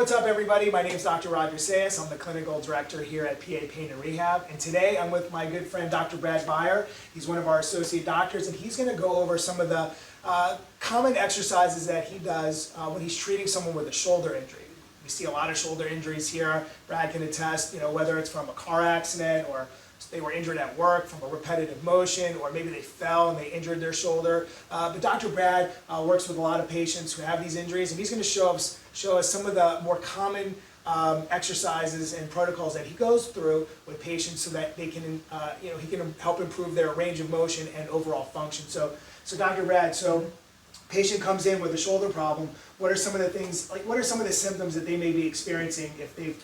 what's up everybody? My name is Dr. 𝑰𝒏𝒕𝒅𝒏𝒂𝒍. I'm the clinical director here at PA Pain and Rehab. And today I'm with my good friend Dr. Brad Beyer. He's one of our associate doctors and he's going to go over some of the common exercises that he does when he's treating someone with a shoulder injury. We see a lot of shoulder injuries here. Brad can attest, whether it's from a car accident or they were injured at work from a repetitive motion, or maybe they fell and they injured their shoulder. But Dr. Brad works with a lot of patients who have these injuries, and he's going to show us some of the more common exercises and protocols that he goes through with patients so that they can, he can help improve their range of motion and overall function. So Dr. Brad, patient comes in with a shoulder problem. What are some of the things, what are some of the symptoms that they may be experiencing if they've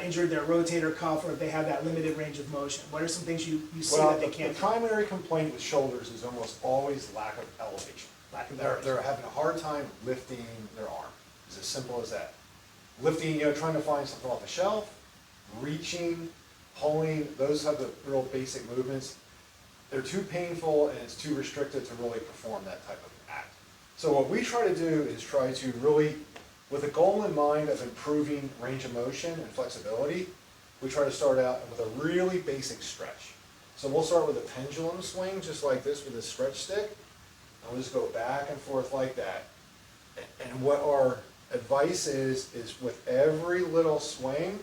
injured their rotator cuff or if they have that limited range of motion? What are some things you see that they can't do? The primary complaint with shoulders is almost always lack of elevation. They're having a hard time lifting their arm. It's as simple as that. Lifting, trying to find something off the shelf, reaching, pulling, those have the real basic movements. They're too painful and it's too restricted to really perform that type of act. So what we try to do is try to really, with a goal in mind of improving range of motion and flexibility, we try to start out with a really basic stretch. So we'll start with a pendulum swing, just like this with a stretch stick, and we'll just go back and forth like that. And what our advice is with every little swing,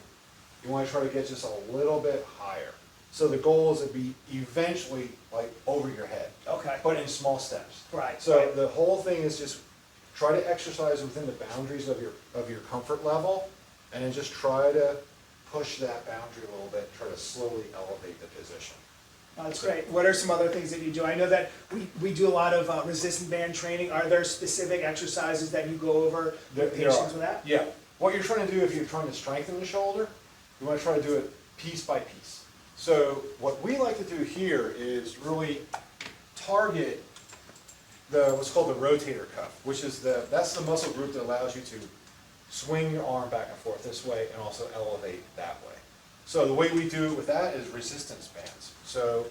you want to try to get just a little bit higher. So the goal is to be eventually like over your head, Okay. but in small steps. Right. So right. the whole thing is just try to exercise within the boundaries of your comfort level, and then just try to push that boundary a little bit, try to slowly elevate the position. That's great. What are some other things that you do? I know that we do a lot of resistant band training. Are there specific exercises that you go over with patients with that? Yeah. What you're trying to do if you're trying to strengthen the shoulder, you want to try to do it piece by piece. So what we like to do here is really target what's called the rotator cuff, which is that's the muscle group that allows you to swing your arm back and forth this way and also elevate that way. So the way we do it with that is resistance bands. So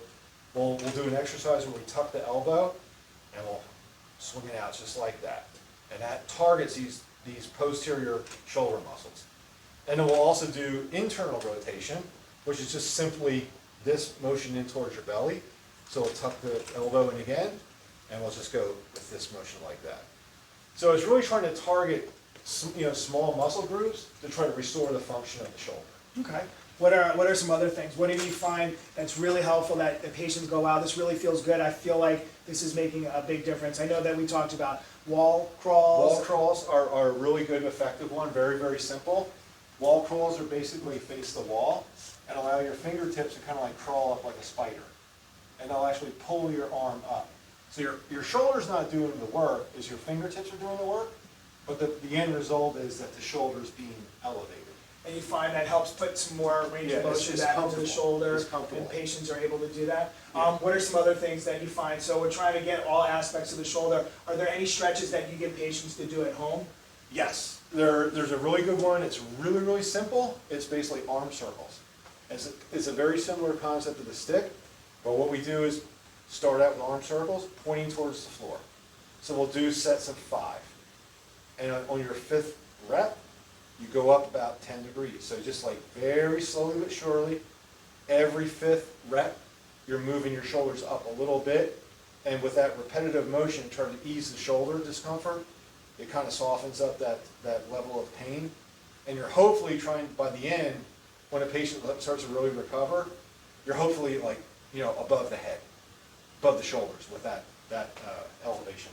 we'll do an exercise where we tuck the elbow and we'll swing it out just like that. And that targets these posterior shoulder muscles. And then we'll also do internal rotation, which is just simply this motion in towards your belly. So we'll tuck the elbow in again, and we'll just go with this motion like that. So it's really trying to target small muscle groups to try to restore the function of the shoulder. Okay. What are some other things? What do you find that's really helpful that the patients go, wow, this really feels good. I feel like this is making a big difference. I know that we talked about wall crawls. Wall crawls are a really good, effective one. Very, very simple. Wall crawls are basically face the wall and allow your fingertips to kind of like crawl up like a spider. And they'll actually pull your arm up. So your shoulder's not doing the work, is your fingertips are doing the work, but the end result is that the shoulder's being elevated. And you find that helps put some more range of motion back into the shoulder, and patients are able to do that. Yeah. What are some other things that you find? So we're trying to get all aspects of the shoulder. Are there any stretches that you get patients to do at home? Yes, there's a really good one. It's really, really simple. It's basically arm circles. It's a very similar concept to the stick, but what we do is start out with arm circles pointing towards the floor. So we'll do sets of 5. And on your 5th rep, you go up about 10 degrees. So just like very slowly but surely, every 5th rep, you're moving your shoulders up a little bit. And with that repetitive motion, try to ease the shoulder discomfort. It kind of softens up that level of pain. And you're hopefully trying, by the end, when a patient starts to really recover, you're hopefully like, above the head, above the shoulders with that elevation.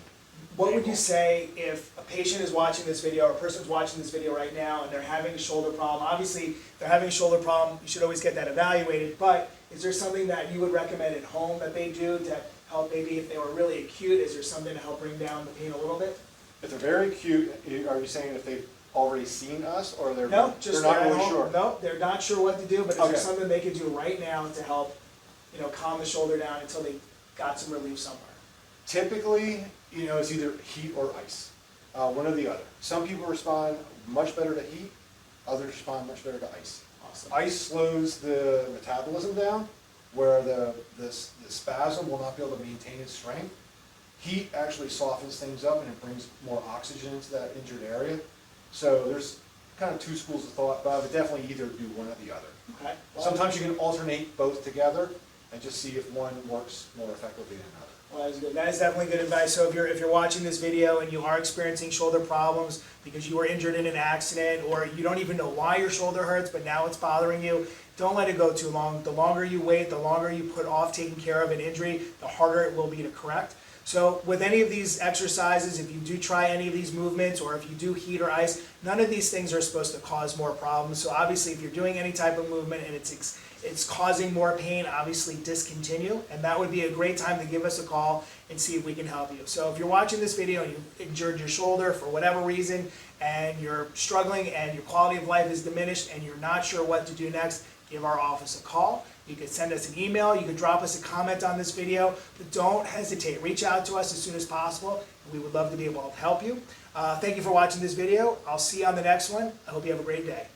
What would you say if a patient is watching this video, or a person's watching this video right now, and they're having a shoulder problem? Obviously, if they're having a shoulder problem, you should always get that evaluated, but is there something that you would recommend at home that they do to help, maybe if they were really acute, is there something to help bring down the pain a little bit? If they're very acute, are you saying if they've already seen us, or they're No, just not really sure? No, they're not sure what to do, but is Okay. there something they could do right now to help, calm the shoulder down until they got some relief somewhere? Typically, it's either heat or ice, one or the other. Some people respond much better to heat, others respond much better to ice. Awesome. Ice slows the metabolism down, where the spasm will not be able to maintain its strength. Heat actually softens things up and it brings more oxygen into that injured area. So there's kind of two schools of thought, but I would definitely either do one or the other. Okay. Sometimes you can alternate both together and just see if one works more effectively than another. Well, that's good. That is definitely good advice. So if you're watching this video and you are experiencing shoulder problems because you were injured in an accident, or you don't even know why your shoulder hurts, but now it's bothering you, don't let it go too long. The longer you wait, the longer you put off taking care of an injury, the harder it will be to correct. So with any of these exercises, if you do try any of these movements, or if you do heat or ice, none of these things are supposed to cause more problems. So obviously if you're doing any type of movement and it's causing more pain, obviously discontinue, and that would be a great time to give us a call and see if we can help you. So if you're watching this video and you've injured your shoulder for whatever reason, and you're struggling and your quality of life is diminished and you're not sure what to do next, give our office a call. You could send us an email, you could drop us a comment on this video, but don't hesitate. Reach out to us as soon as possible, and we would love to be able to help you. Thank you for watching this video. I'll see you on the next one. I hope you have a great day.